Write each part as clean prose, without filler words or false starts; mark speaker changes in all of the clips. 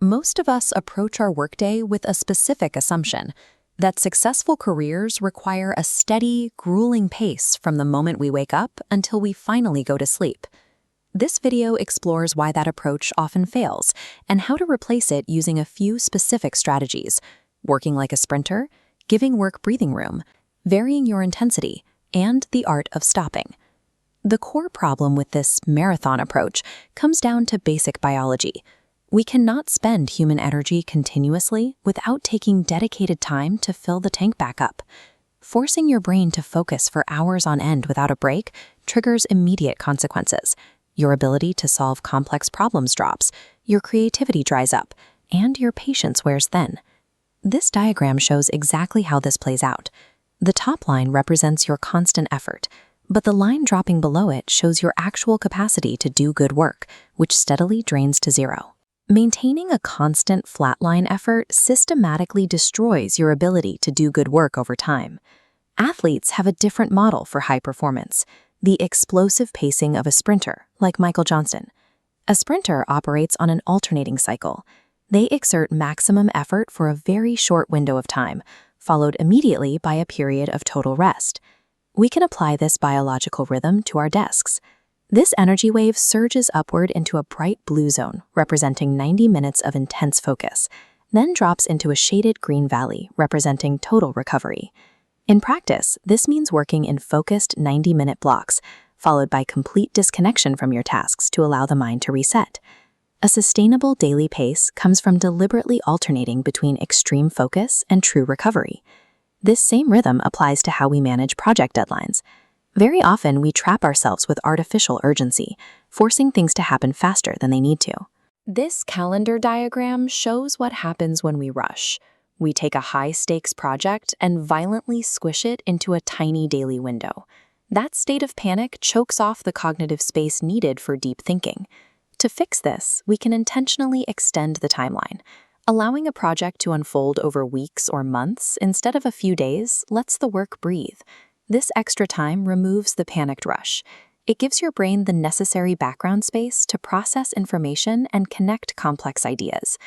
Speaker 1: Most of us approach our workday with a specific assumption that successful careers require a steady, grueling pace from the moment we wake up until we finally go to sleep. This video explores why that approach often fails and how to replace it using a few specific strategies: working like a sprinter, giving work breathing room, varying your intensity, and the art of stopping. The core problem with this marathon approach comes down to basic biology. We cannot spend human energy continuously without taking dedicated time to fill the tank back up. Forcing your brain to focus for hours on end without a break triggers immediate consequences. Your ability to solve complex problems drops, your creativity dries up, and your patience wears thin. This diagram shows exactly how this plays out. The top line represents your constant effort, but the line dropping below it shows your actual capacity to do good work, which steadily drains to zero. Maintaining a constant flatline effort systematically destroys your ability to do good work over time. Athletes have a different model for high performance: the explosive pacing of a sprinter, like Michael Johnson. A sprinter operates on an alternating cycle. They exert maximum effort for a very short window of time, followed immediately by a period of total rest. We can apply this biological rhythm to our desks. This energy wave surges upward into a bright blue zone, representing 90 minutes of intense focus, then drops into a shaded green valley, representing total recovery. In practice, this means working in focused 90-minute blocks, followed by complete disconnection from your tasks to allow the mind to reset. A sustainable daily pace comes from deliberately alternating between extreme focus and true recovery. This same rhythm applies to how we manage project deadlines. Very often, we trap ourselves with artificial urgency, forcing things to happen faster than they need to. This calendar diagram shows what happens when we rush. We take a high-stakes project and violently squish it into a tiny daily window. That state of panic chokes off the cognitive space needed for deep thinking. To fix this, we can intentionally extend the timeline. Allowing a project to unfold over weeks or months instead of a few days lets the work breathe. This extra time removes the panicked rush. It gives your brain the necessary background space to process information and connect complex ideas.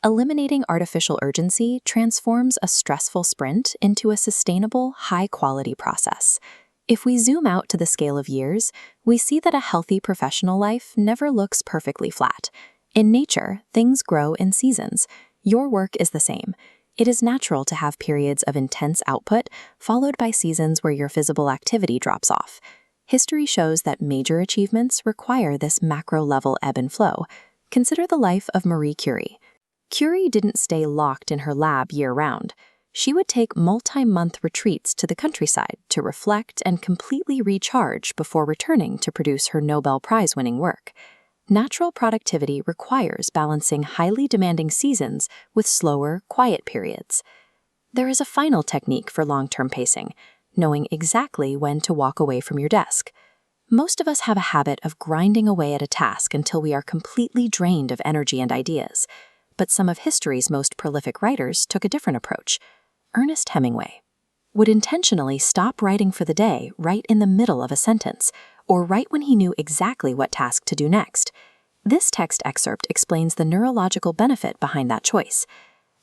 Speaker 1: Eliminating artificial urgency transforms a stressful sprint into a sustainable, high-quality process. If we zoom out to the scale of years, we see that a healthy professional life never looks perfectly flat. In nature, things grow in seasons. Your work is the same. It is natural to have periods of intense output, followed by seasons where your visible activity drops off. History shows that major achievements require this macro-level ebb and flow. Consider the life of Marie Curie. Curie didn't stay locked in her lab year-round. She would take multi-month retreats to the countryside to reflect and completely recharge before returning to produce her Nobel Prize-winning work. Natural productivity requires balancing highly demanding seasons with slower, quiet periods. There is a final technique for long-term pacing: knowing exactly when to walk away from your desk. Most of us have a habit of grinding away at a task until we are completely drained of energy and ideas. But some of history's most prolific writers took a different approach. Ernest Hemingway would intentionally stop writing for the day right in the middle of a sentence, or right when he knew exactly what task to do next. This text excerpt explains the neurological benefit behind that choice.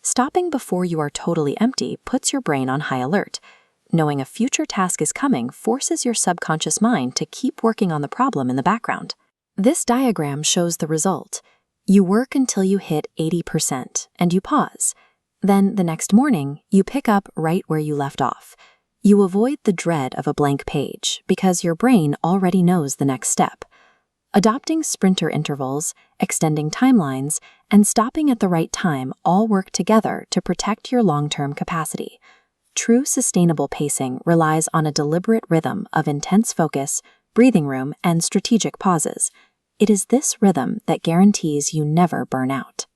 Speaker 1: Stopping before you are totally empty puts your brain on high alert. Knowing a future task is coming forces your subconscious mind to keep working on the problem in the background. This diagram shows the result. You work until you hit 80% and you pause. Then, the next morning, you pick up right where you left off. You avoid the dread of a blank page because your brain already knows the next step. Adopting sprinter intervals, extending timelines, and stopping at the right time all work together to protect your long-term capacity. True sustainable pacing relies on a deliberate rhythm of intense focus, breathing room, and strategic pauses. It is this rhythm that guarantees you never burn out.